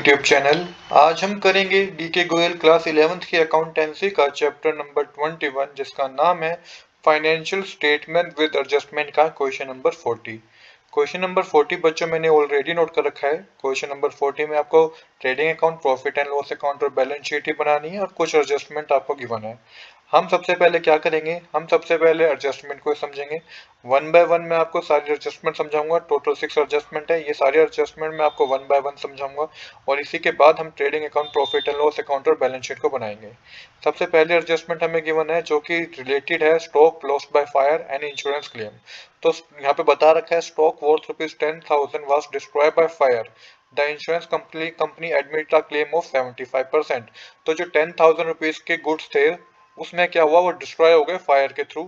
YouTube channel. आज हम करेंगे डीके गोयल क्लास 11th की अकाउंटेंसी का चैप्टर नंबर 21 जिसका नाम है फाइनेंशियल स्टेटमेंट विद एडजस्टमेंट का क्वेश्चन नंबर 40। क्वेश्चन नंबर 40 बच्चों मैंने ऑलरेडी नोट कर रखा है। क्वेश्चन नंबर 40 में आपको trading account, profit and loss account और बैलेंस शीट ही बनानी है और कुछ एडजस्टमेंट आपको गिवन है। हम सबसे पहले क्या करेंगे, हम सबसे पहले एडजस्टमेंट को समझेंगे। वन बाय वन मैं आपको सारी एडजस्टमेंट समझाऊंगा। टोटल 6 एडजस्टमेंट है। ये सारी एडजस्टमेंट मैं आपको वन बाय वन समझाऊंगा और इसी के बाद हम trading account, profit and loss account और बैलेंस शीट को बनाएंगे। सबसे पहले एडजस्टमेंट हमें गिवन है जो कि रिलेटेड है stock lost by fire and insurance claim. तो यहाँ पे बता रखा है stock worth ₹10,000 was destroy by fire. The insurance company admit a claim of 75%। तो जो ₹10,000 के गुड्स थे उसमें क्या हुआ, वो डिस्ट्रॉय हो गए फायर के थ्रू।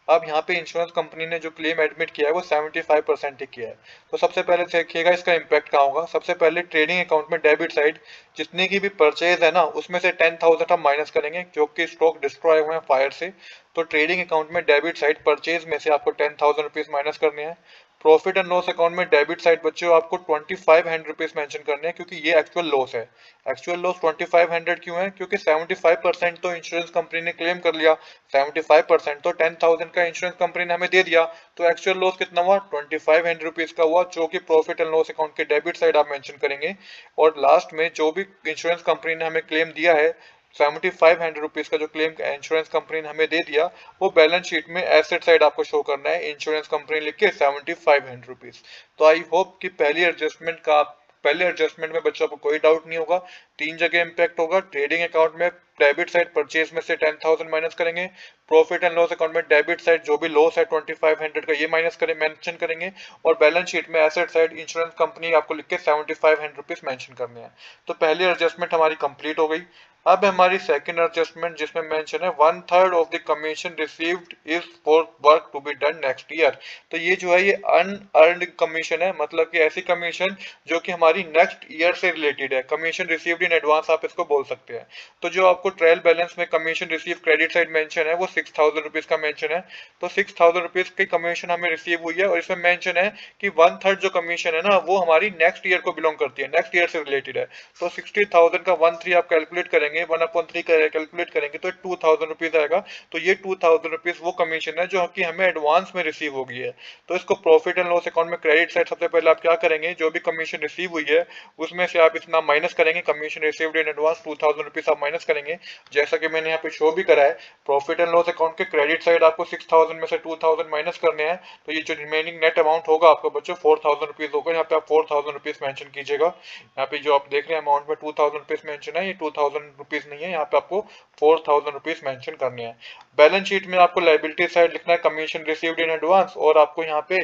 अब यहाँ पे इंश्योरेंस कंपनी ने जो क्लेम एडमिट किया है वो 75% ही किया है। तो सबसे पहले देखिएगा इसका इम्पैक्ट कहाँ होगा। सबसे पहले ट्रेडिंग अकाउंट में डेबिट साइड जितनी की भी परचेज है ना उसमें से 10,000 हम माइनस करेंगे जो कि स्टॉक डिस्ट्रॉय हुए हैं फायर से। तो ट्रेडिंग अकाउंट में डेबिट साइड परचेज में से आपको ₹10,000 माइनस करने हैं। प्रॉफिट एंड लॉस अकाउंट में डेबिट साइड बच्चों आपको ₹2,500 मेंशन करने हैं क्योंकि ये एक्चुअल लॉस है। एक्चुअल लॉस 2,500 क्यों है, क्योंकि 75% तो इंश्योरेंस कंपनी ने क्लेम कर लिया। 75% तो 10,000 का इंश्योरेंस कंपनी ने हमें दे दिया। तो एक्चुअल लॉस कितना हुआ, ₹2,500 का हुआ, जो कि प्रॉफिट एंड लॉस अकाउंट के डेबिट साइड आप मेंशन करेंगे। और लास्ट में जो भी इंश्योरेंस कंपनी ने हमें क्लेम दिया है, ₹7,500 का जो क्लेम इंश्योरेंस कंपनी ने हमें दे दिया, वो बैलेंस शीट में एसेट साइड आपको शो करना है, इंश्योरेंस कंपनी लिख के ₹7,500। तो आई होप कि पहले एडजस्टमेंट में बच्चों को कोई डाउट नहीं होगा। तीन जगह इंपैक्ट होगा। ट्रेडिंग अकाउंट में डेबिट साइड परचेज में से 10,000 माइनस करेंगे। प्रॉफिट एंड लॉस अकाउंट में डेबिट साइड जो भी लॉस है 2,500 का ये माइनस करें मेंशन करेंगे। और बैलेंस शीट में एसेट साइड इंश्योरेंस कंपनी आपको लिख के ₹7,500 मेंशन करने हैं। तो पहली एडजस्टमेंट हमारी कंप्लीट हो गई। अब हमारी सेकंड एडजस्टमेंट जिसमें मेंशन है 1/3 of the commission received is for work to be done next year. तो ये जो है ये अनअर्न्ड कमीशन है, मतलब कि ऐसी कमीशन जो कि हमारी नेक्स्ट ईयर से रिलेटेड है। कमीशन रिसीव्ड इन एडवांस आप इसको बोल सकते हैं। तो जो आपको ट्रायल बैलेंस में commission receive credit side mention है वो ₹6,000 का मेंशन है। तो ₹6,000 की कमीशन हमें रिसीव हुई है और इसमें मेंशन है कि 1/3 जो कमीशन है ना वो हमारी नेक्स्ट ईयर को बिलोंग करती है, नेक्स्ट ईयर से रिलेटेड है। तो 60,000 का 1/3 आप कैलकुलेट करेंगे, 1/3 कैलकुलेट करेंगे तो ₹2,000 आएगा। तो ये ₹2,000 वो कमीशन है जो कि हमें एडवांस में रिसीव हो गई है। तो इसको प्रॉफिट एंड लॉस अकाउंट में क्रेडिट साइड सबसे पहले आप क्या करेंगे, जो भी कमीशन रिसीव हुई है उसमें से आप इतना माइनस करेंगे। कमीशन रिसीव्ड इन एडवांस ₹2,000 आप माइनस करेंगे, जैसा कि मैंने यहाँ पे शो भी करा है। प्रॉफिट एंड लॉस अकाउंट के क्रेडिट साइड आपको 6,000 में से 2,000 माइनस करने हैं। तो ये जो रिमेनिंग नेट अमाउंट होगा आपको बच्चों ₹4,000 होगा। यहाँ पे आप ₹4,000 मेंशन कीजिएगा। यहाँ पे जो आप देख रहे हैं अमाउंट में ₹2,000 मेंशन है, ये ₹2,000 नहीं है, यहाँ पे आपको ₹4,000 मेंशन करने हैं। बैलेंस शीट में आपको लाइबिलिटी साइड लिखना है कमीशन रिसीव्ड इन एडवांस, और आपको यहाँ पे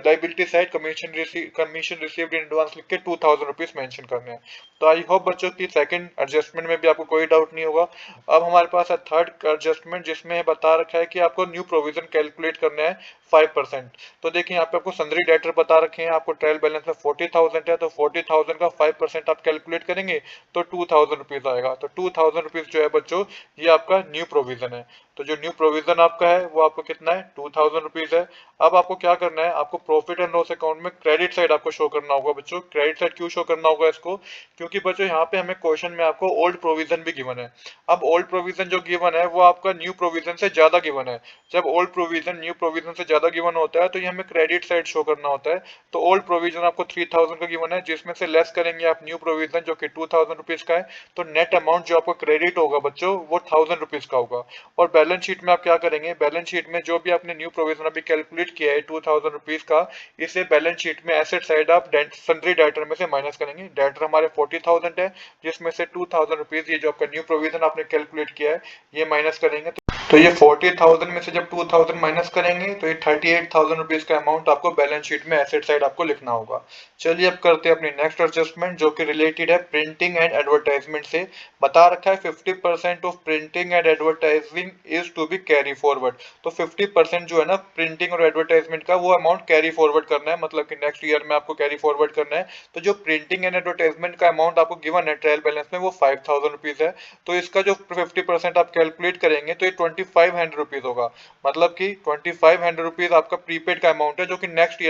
liability side commission received in advance लिख के ₹2,000 मेंशन करने हैं। तो आई होप बच्चों की सेकंड एडजस्टमेंट में भी आपको कोई डाउट नहीं होगा। अब हमारे पास है थर्ड एडजस्टमेंट जिसमें बता रखा है कि आपको न्यू प्रोविजन कैलकुलेट करना है 5%। तो देखिए यहाँ पे आपको सन्ड्री डेटर बता रखे हैं, आपको ट्रायल बैलेंस में 40,000 है, तो 40,000 का 5% आप कैलकुलेट करेंगे तो ₹2,000 आएगा। तो ₹2,000 जो है बच्चों ये आपका न्यू प्रोविजन है। तो जो न्यू प्रोविजन आपका है वो आपको कितना है, ₹2,000 है। अब आपको क्या करना है, आपको प्रॉफिट एंड लॉस अकाउंट में क्रेडिट साइड आपको शो करना होगा बच्चों। क्रेडिट साइड क्यों शो करना होगा इसको, क्योंकि बच्चों यहाँ पे हमें क्वेश्चन में आपको ओल्ड प्रोविजन भी गिवन है। अब ओल्ड प्रोविजन जो गिवन है वो आपका न्यू प्रोविजन से ज्यादा गिवन है। जब ओल्ड प्रोविजन न्यू प्रोविजन से ज्यादा गिवन होता है तो ये हमें क्रेडिट साइड शो करना होता है। तो ओल्ड प्रोविजन आपको 3,000 का गिवन है, जिसमें से लेस करेंगे आप न्यू प्रोविजन जो कि ₹2,000 का है। तो नेट अमाउंट जो आपको क्रेडिट होगा बच्चों वो ₹1,000 का होगा। और बैलेंस शीट में आप क्या करेंगे, बैलेंस शीट में जो भी आपने न्यू प्रोविजन अभी कैलकुलेट किया है ₹2,000 का, इसे बैलेंस शीट में एसेट साइड आप सन्ड्री डेटर में से माइनस करेंगे। डेटर हमारे 40,000 है, जिसमें से ₹2,000 ये जो आपका न्यू प्रोविजन आपने कैलकुलेट किया है ये माइनस करेंगे। तो ये 40,000 में से जब 2,000 माइनस करेंगे तो ये ₹38,000 का अमाउंट आपको बैलेंस शीट में एसेट साइड आपको लिखना होगा। चलिए अब करते हैं अपनी नेक्स्ट एडजस्टमेंट जो कि रिलेटेड है प्रिंटिंग एंड एडवर्टाइजमेंट से। बता रखा है 50% of printing and advertising is to be carry forward. तो 50% जो है ना प्रिंटिंग और एडवर्टाइजमेंट का वो अमाउंट कैरी फॉरवर्ड करना है, मतलब कि नेक्स्ट ईयर में आपको कैरी फॉरवर्ड करना है। तो जो प्रिंटिंग एंड एडवर्टाइजमेंट का अमाउंट आपको गिवन है ट्रायल बैलेंस में वो ₹5,000 है। तो इसका जो 50% आप कैलकुलेट करेंगे तो ये ₹2500 होगा। मतलब कि ₹2500 आपका प्रीपेड का अमाउंट है जो कि नेक्स्ट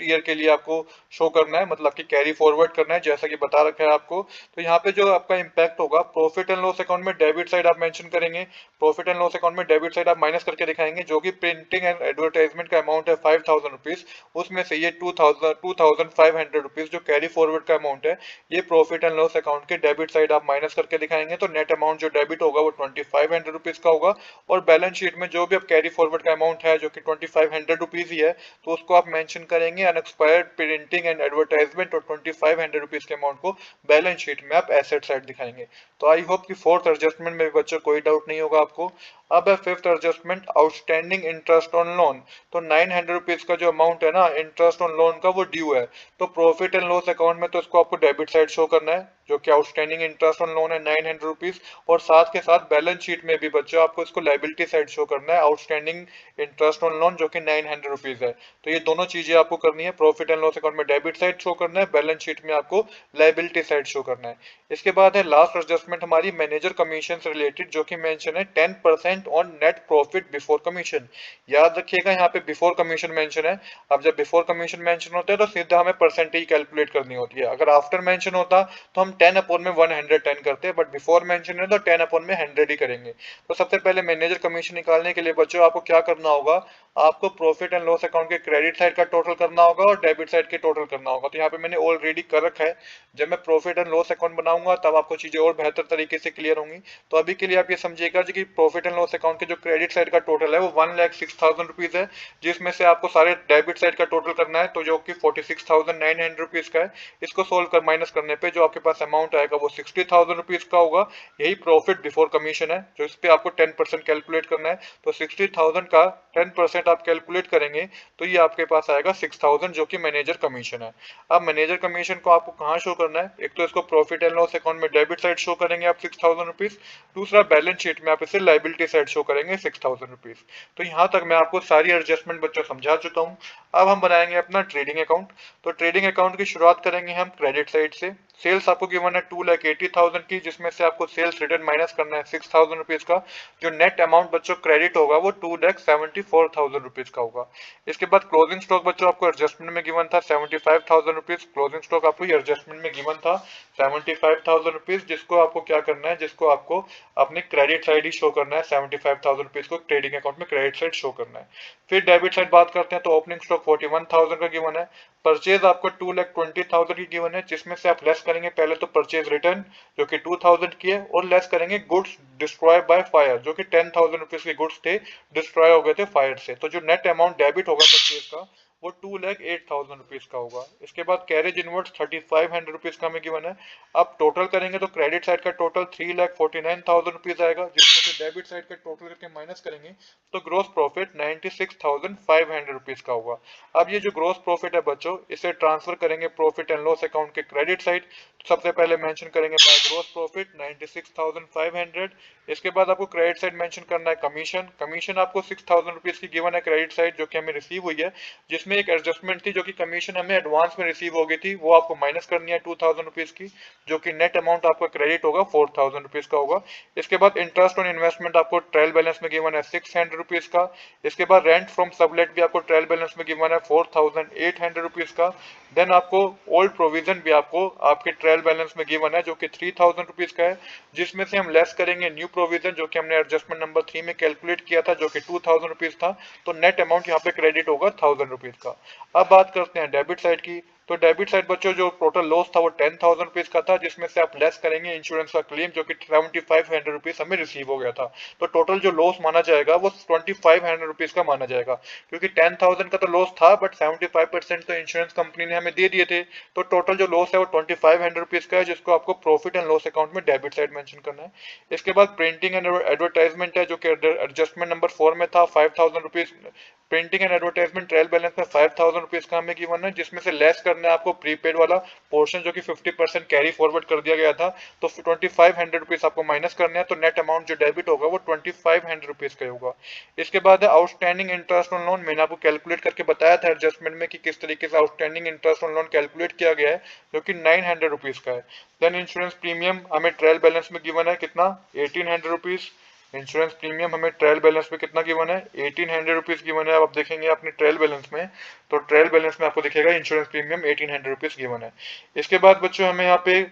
ईयर के लिए आपको शो करना है, मतलब कि कैरी फॉरवर्ड करना है जैसा कि बता रखा है आपको। तो यहाँ पे जो आपका इम्पैक्ट होगा, प्रॉफिट एंड लॉस अकाउंट में डेबिट साइड आप मेंशन करेंगे, प्रॉफिट एंड लॉस अकाउंट में डेबिट साइड आप माइनस करके दिखाएंगे, जो कि प्रिंटिंग एंड एडवर्टाइजमेंट का अमाउंट है ₹5000, उसमें से ये ₹2500 जो कैरी फॉरवर्ड का अमाउंट है, ये प्रॉफिट एंड लॉस अकाउंट के डेबिट साइड आप माइनस करके दिखाएंगे। तो नेट अमाउंट जो डेबिट होगा वो ₹2500 का होगा। और बैलेंस शीट में जो भी आप कैरी फॉरवर्ड का अमाउंट है जो कि ₹2500 ही है, तो उसको आप मेंशन करेंगे अनएक्सपायर्ड प्रिंटिंग एंड एडवर्टाइजमेंट, और ₹2500 के अमाउंट को बैलेंस शीट में आप एसेट साइड दिखाएंगे। तो आई होप कि फोर्थ एडजस्टमेंट में बच्चों कोई डाउट नहीं होगा आपको। अब है fifth adjustment, outstanding interest on loan. तो ₹900 का जो अमाउंट है ना इंटरेस्ट ऑन लोन का, वो ड्यू है। तो प्रॉफिट एंड लॉस अकाउंट में तो इसको आपको डेबिट साइड शो करना है, जो कि आउटस्टैंडिंग इंटरेस्ट ऑन लोन है ₹900, और साथ के साथ बैलेंस शीट में भी बच्चों आपको इसको लायबिलिटी साइड शो करना है, आउटस्टैंडिंग इंटरेस्ट ऑन लोन जो कि ₹900 है। तो ये दोनों चीजें आपको करनी है, प्रॉफिट एंड लॉस अकाउंट में डेबिट साइड शो करना है, बैलेंस शीट में आपको लायबिलिटी साइड शो करना है। इसके बाद है लास्ट एडजस्टमेंट हमारी मैनेजर कमीशन से रिलेटेड, जो कि मेंशन है 10% on net profit before commission. याद रखिएगा यहाँ पे बिफोर कमीशन मेंशन है। अब जब बिफोर कमीशन मेंशन होता है तो सीधा हमें परसेंटेज कैलकुलेट करनी होती है। अगर आफ्टर मेंशन होता तो हम 10 अपॉन में 110 करते हैं, बट बिफोर मेंशन है तो 10 अपॉन में 100 ही करेंगे। तो सबसे पहले मैनेजर कमीशन निकालने के लिए बच्चों आपको क्या करना होगा, आपको प्रॉफिट एंड लॉस अकाउंट के क्रेडिट साइड का टोटल करना होगा और डेबिट साइड के टोटल करना होगा। तो यहाँ पे मैंने ऑलरेडी कर रखा है। जब मैं प्रॉफिट एंड लॉस अकाउंट बनाऊंगा तब आपको चीजें और बेहतर तरीके से क्लियर होंगी। तो अभी के लिए आप ये समझिएगा कि प्रॉफिट एंड लॉस अकाउंट के जो क्रेडिट साइड का टोटल है वो ₹1,06,000 है, जिसमें से आपको सारे डेबिट साइड का टोटल करना है, तो जो कि ₹46,900 का है। इसको सोल्व कर माइनस करने पे जो आपके पास अमाउंट आएगा वो ₹60,000 का होगा। यही प्रॉफिट बिफोर कमीशन है, जो इस पे आपको 10% कैलकुलेट करना है। तो 60,000 का 10% आप कैलकुलेट करेंगे तो ये आपके पास आएगा 6,000, जो कि मैनेजर कमीशन है। अब मैनेजर कमीशन को आपको कहाँ शो करना है, एक तो इसको प्रॉफिट एंड लॉस अकाउंट में डेबिट साइड शो करेंगे आप ₹6,000, दूसरा बैलेंस शीट में आप इसे लायबिलिटी साइड शो करेंगे ₹6,000। तो यहाँ तक मैं आपको सारी एडजस्टमेंट बच्चों समझा चुका हूँ। अब हम बनाएंगे अपना ट्रेडिंग अकाउंट। तो ट्रेडिंग अकाउंट की शुरुआत करेंगे हम क्रेडिट साइड से। सेल्स आपको गिवन है 2,80,000 की, जिसमें से आपको सेल्स रिटर्न माइनस करना है ₹6,000 का। जो नेट अमाउंट बच्चों क्रेडिट होगा वो ₹2,74,000 का होगा। इसके बाद क्लोजिंग स्टॉक बच्चों आपको एडजस्टमेंट में गिवन था ₹75,000। क्लोजिंग स्टॉक आपको एडजस्टमेंट में गिवन था ₹75,000, जिसको आपको क्या करना है, जिसको आपको अपने क्रेडिट साइड ही शो करना है। ₹75,000 को ट्रेडिंग अकाउंट में क्रेडिट साइड शो करना है। फिर डेबिट साइड बात करते हैं तो ओपनिंग स्टॉक 41,000 का गिवन है। परचेज आपको 2,20,000 की गिवन है, जिसमें से आप लेस करेंगे पहले तो परचेज रिटर्न जो कि 2,000 की है, और लेस करेंगे गुड्स डिस्ट्रॉय बाय फायर, जो कि ₹10,000 के गुड्स थे, डिस्ट्रॉय हो गए थे फायर से। तो जो नेट अमाउंट डेबिट होगा परचेज का वो ₹2,08,000 का होगा। इसके बाद कैरेज इनवर्ड्स ₹3,500 का हमें गिवन है। अब टोटल करेंगे तो क्रेडिट साइड का टोटल ₹3,49,000 आएगा, जिसमें से डेबिट साइड का टोटल करके माइनस करेंगे तो ग्रोस प्रॉफिट ₹96,500 का होगा। अब ये जो ग्रोस प्रॉफिट है बच्चों, इसे ट्रांसफर करेंगे प्रॉफिट एंड लॉस अकाउंट के क्रेडिट साइड। सबसे पहले मेंशन करेंगे बाय ग्रोस प्रॉफिट 96,500। इसके बाद आपको क्रेडिट साइड मेंशन करना है कमीशन। कमीशन आपको ₹6,000 की गिवन है क्रेडिट साइड, जो कि हमें रिसीव हुई है, जिसमें एक एडजस्टमेंट थी, जो कि कमीशन हमें एडवांस में रिसीव हो गई थी, वो आपको माइनस करनी है ₹2,000 की, जो कि नेट अमाउंट आपका क्रेडिट होगा ₹4,000 का होगा। इसके बाद इंटरेस्ट ऑन इन्वेस्टमेंट आपको ट्रायल बैलेंस में गिवन है ₹600 का। इसके बाद रेंट फ्रॉम सबलेट भी आपको ट्रायल बैलेंस में गिवन है ₹4,800 का। देन आपको ओल्ड प्रोविजन भी आपको आपके ट्रायल बैलेंस में गिवन है, जो कि ₹3,000 का है, जिसमें से हम लेस करेंगे न्यू प्रोविजन, जो कि हमने एडजस्टमेंट नंबर 3 में कैलकुलेट किया था, जो कि ₹2,000 था। तो नेट अमाउंट यहाँ पे क्रेडिट होगा ₹1,000 का। अब बात करते हैं डेबिट साइड की। तो डेबिट साइड बच्चों जो टोटल लॉस था वो ₹10,000 का था, जिसमें से आप लेस करेंगे इंश्योरेंस का क्लेम, जो कि ₹7,500 हमें रिसीव हो गया था। तो टोटल जो लॉस माना जाएगा वो ₹2,500 का माना जाएगा, क्योंकि 10,000 का तो लॉस था, बट 75% तो इंश्योरेंस कंपनी ने हमें दे दिए थे। तो टोटल जो लॉस है वो ₹2,500 का है, जिसको आपको प्रॉफिट एंड लॉस अकाउंट में डेबिट साइड मेंशन करना है। इसके बाद प्रिंटिंग एंड एडवर्टाइजमेंट है, जो कि एडजस्टमेंट नंबर 4 में था, ₹5,000। Printing and advertisement trial balance में ₹5,000 का हमें गिवन है, जिसमें से लेस करना है आपको प्रीपेड वाला पोर्शन, जो कि 50% कैरी फॉरवर्ड कर दिया गया था। तो ₹2,500 आपको माइनस करना है, तो नेट अमाउंट जो डेबिट होगा वो ₹2,500 का होगा। इसके बाद है आउटस्टैंडिंग इंटरेस्ट ऑन लोन। मैंने आपको कैलकुलेट करके बताया था एडजस्टमेंट में कि किस तरीके से outstanding interest on loan calculate किया गया है, जो कि ₹900 का है। देन इंश्योरेंस प्रीमियम हमें ट्रायल बैलेंस में गिवन है कितना, ₹1,800। इंश्योरेंस प्रीमियम हमें ट्रायल बैलेंस में कितना गिवन है, 1800 रुपीज गिवन है। अब आप देखेंगे अपने ट्रायल बैलेंस में, तो ट्रायल बैलेंस में आपको दिखेगा इंश्योरेंस प्रीमियम 1800 रुपीज गिवन है। इसके बाद बच्चों हमें यहाँ पे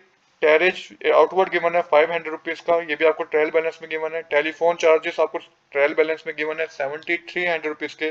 कैरेज आउटवर्ड गिवन है 500 रुपीज का, ये भी आपको ट्रायल बैलेंस में गिवन है। टेलीफोन चार्जेस आपको ट्रायल बैलेंस में गिवन है 7300 रुपीज के।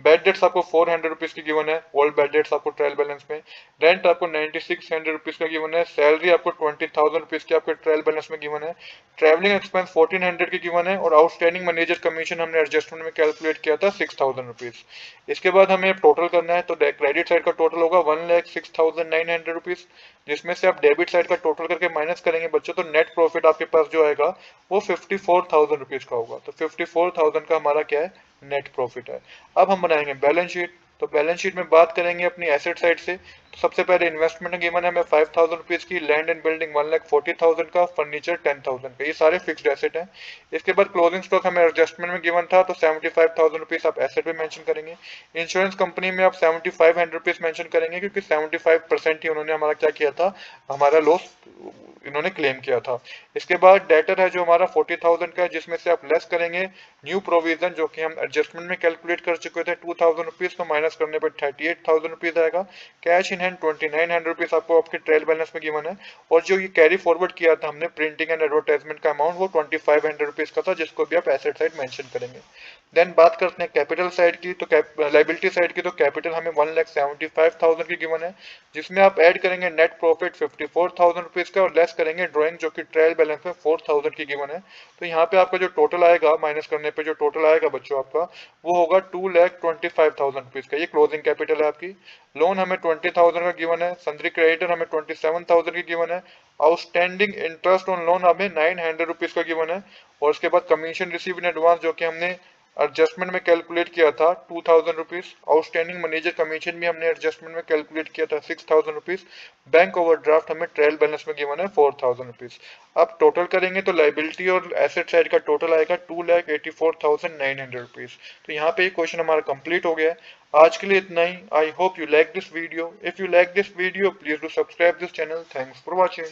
बेड डेट्स आपको 400 रुपीज की गिवन है, ओल्ड बेड डेट्स आपको ट्रायल बैलेंस में। रेंट आपको 9600 रुपीज का गिवन है। सैलरी आपको 20,000 रुपीज की आपके ट्रायल बैलेंस में गिवन है। ट्रैवलिंग एक्सपेंस 1400 की गिवन है, और आउटस्टैंडिंग मैनेजर कमीशन हमने एडजस्टमेंट में कैलकुलेट किया था 6000 रुपीज। इसके बाद हमें टोटल करना है, तो क्रेडिट साइड का टोटल होगा 1,06,900 रुपीज, जिसमें से आप डेबिट साइड का टोटल करके माइनस करेंगे बच्चों, तो नेट प्रॉफिट आपके पास जो आएगा वो 54,000 रुपीज का होगा। तो 54,000 का हमारा क्या है, नेट प्रॉफिट है। अब हम बनाएंगे बैलेंस शीट। तो बैलेंस शीट में बात करेंगे अपनी एसेट साइड से, तो सबसे पहले इन्वेस्टमेंट गिवन है हमें 5,000 रुपीज की, लैंड एंड बिल्डिंग 1,40,000 का, फर्नीचर 10,000 का, ये सारे फिक्स्ड एसेट हैं। इसके बाद क्लोजिंग स्टॉक हमें एडजस्टमेंट में गिवन था, तो 75,000 रुपीज आप एसेट में मेंशन करेंगे। इंश्योरेंस कंपनी में आप 7,500 रुपीज मेंशन करेंगे, क्योंकि 75% ही उन्होंने हमारा क्या किया था, हमारा लॉस इन्होंने क्लेम किया था। इसके बाद डेटर है जो हमारा 40,000 का है, जिसमें से आप लेस करेंगे न्यू प्रोविजन, जो कि हम एडजस्टमेंट में कैलकुलेट कर चुके थे 2,000 रुपीज, तो माइनस करने पर 38,000 रुपीज आएगा। कैश इन हैंड 2,900 रुपीज आपको आपके ट्रायल बैलेंस में गिवन है। और जो ये कैरी फॉरवर्ड किया था हमने प्रिंटिंग एंड एडवर्टाइजमेंट का अमाउंट, वो 2,500 रुपीज का था, जिसको भी आप एसेट साइड मेंशन करेंगे। देन बात करते हैं कैपिटल साइड की, तो लाइबिलिटी साइड की, तो कैपिटल हमें 1,75,000 की गिवन है, जिसमें आप ऐड करेंगे नेट प्रॉफिट 54,000 रुपीज का, और लेस करेंगे ड्राइंग जो कि ट्रायल बैलेंस में 4,000 की गिवन है। तो यहाँ पे आपका जो टोटल आएगा, माइनस करने पे जो टोटल आएगा बच्चों आपका, वो होगा 2,25,000 रुपीज का। ये क्लोजिंग कैपिटल है आपकी। लोन हमें 20,000 का गिवन है, सन्ड्री क्रेडिटर हमें 27,000 की गिवन है। आउटस्टैंडिंग इंटरेस्ट ऑन लोन हमें 900 रुपीज का गिवन है। और उसके बाद कमीशन रिसीव इन एडवांस जो कि हमने एडजस्टमेंट में कैलकुलेट किया था 2,000 रुपीज। आउटस्टैंडिंग मैनेजर कमीशन भी हमने एडजस्टमेंट में कैलकुलेट किया था 6,000 रुपीज। बैंक ओवरड्राफ्ट हमें ट्रायल बैलेंस में गिवन है 4,000 रुपीज। अब टोटल करेंगे तो लाइबिलिटी और एसेट साइड का टोटल आएगा 2,84,900 रुपीज। तो यहाँ पे क्वेश्चन हमारा कंप्लीट हो गया है। आज के लिए इतना ही। I hope you like this video. If you like this video please do subscribe this channel. Thanks for watching.